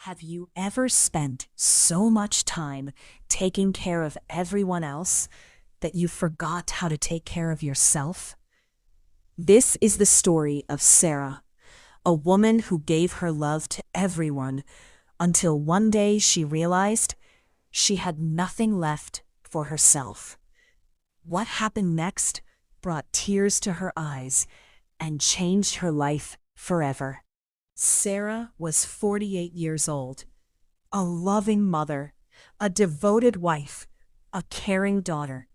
Have you ever spent so much time taking care of everyone else that you forgot how to take care of yourself? This is the story of Sarah, a woman who gave her love to everyone until one day she realized she had nothing left for herself. What happened next brought tears to her eyes and changed her life forever. Sarah was 48 years old, a loving mother, a devoted wife, a caring daughter.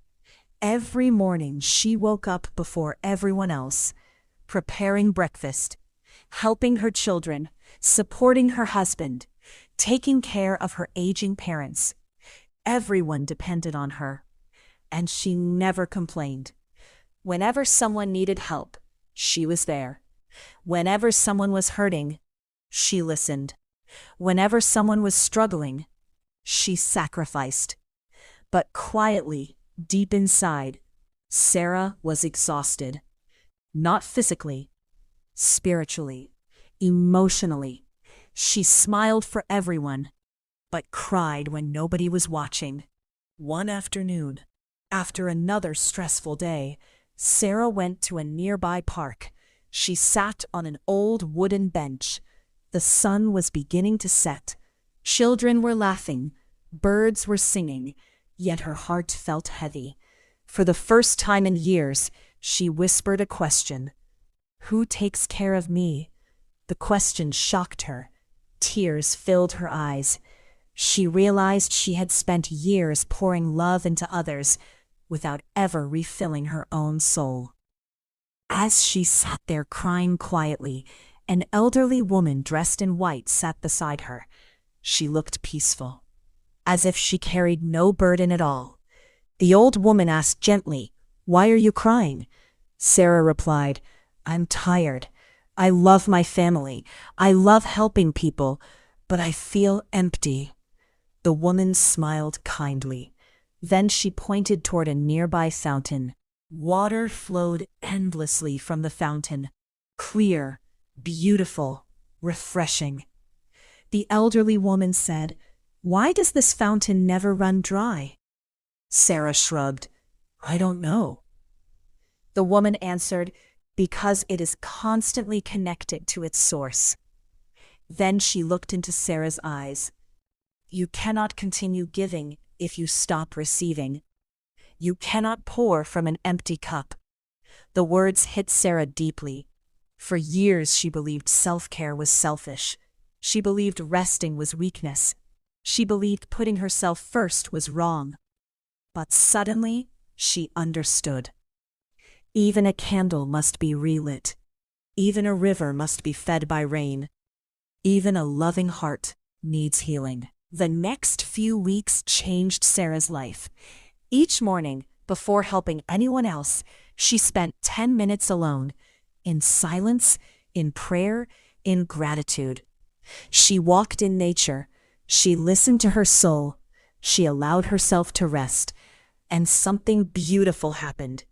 Every morning she woke up before everyone else, preparing breakfast, helping her children, supporting her husband, taking care of her aging parents. Everyone depended on her, and she never complained. Whenever someone needed help, she was there. Whenever someone was hurting, she listened. Whenever someone was struggling, she sacrificed. But quietly, deep inside, Sarah was exhausted. Not physically, spiritually, emotionally. She smiled for everyone, but cried when nobody was watching. One afternoon, after another stressful day, Sarah went to a nearby park. She sat on an old wooden bench. The sun was beginning to set. Children were laughing. Birds were singing. Yet her heart felt heavy. For the first time in years, she whispered a question. "Who takes care of me?" The question shocked her. Tears filled her eyes. She realized she had spent years pouring love into others without ever refilling her own soul. As she sat there crying quietly, an elderly woman dressed in white sat beside her. She looked peaceful, as if she carried no burden at all. The old woman asked gently, "Why are you crying?" Sarah replied, "I'm tired. I love my family. I love helping people, but I feel empty." The woman smiled kindly. Then she pointed toward a nearby fountain. Water flowed endlessly from the fountain, clear, beautiful, refreshing. The elderly woman said, "Why does this fountain never run dry?" Sarah shrugged. "I don't know." The woman answered, "Because it is constantly connected to its source." Then she looked into Sarah's eyes. "You cannot continue giving if you stop receiving. You cannot pour from an empty cup." The words hit Sarah deeply. For years she believed self-care was selfish. She believed resting was weakness. She believed putting herself first was wrong. But suddenly, she understood. Even a candle must be relit. Even a river must be fed by rain. Even a loving heart needs healing. The next few weeks changed Sarah's life. Each morning, before helping anyone else, she spent 10 minutes alone, in silence, in prayer, in gratitude. She walked in nature. She listened to her soul. She allowed herself to rest. And something beautiful happened.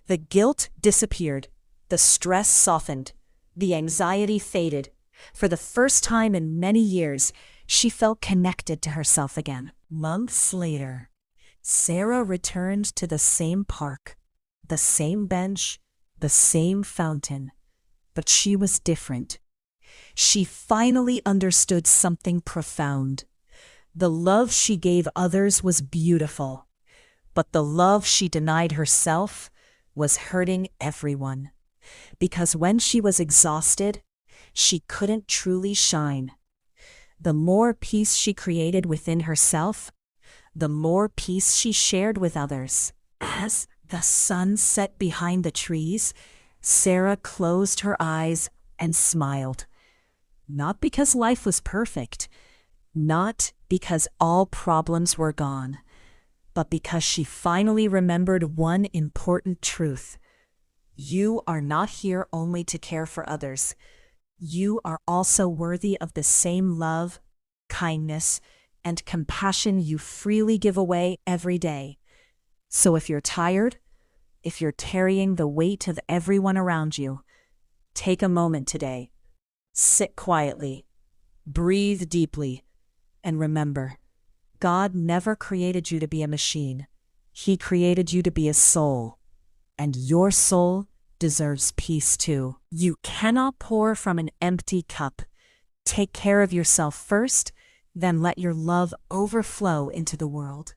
The guilt disappeared. The stress softened. The anxiety faded. For the first time in many years, she felt connected to herself again. Months later, Sarah returned to the same park, the same bench, the same fountain, but she was different. She finally understood something profound. The love she gave others was beautiful, but the love she denied herself was hurting everyone. Because when she was exhausted, she couldn't truly shine. The more peace she created within herself, the more peace she shared with others. As the sun set behind the trees, Sarah closed her eyes and smiled. Not because life was perfect, not because all problems were gone, but because she finally remembered one important truth. You are not here only to care for others. You are also worthy of the same love, kindness, and compassion you freely give away every day. So if you're tired, if you're carrying the weight of everyone around you, take a moment today. Sit quietly. Breathe deeply. And remember, God never created you to be a machine. He created you to be a soul. And your soul deserves peace too. You cannot pour from an empty cup. Take care of yourself first, then let your love overflow into the world.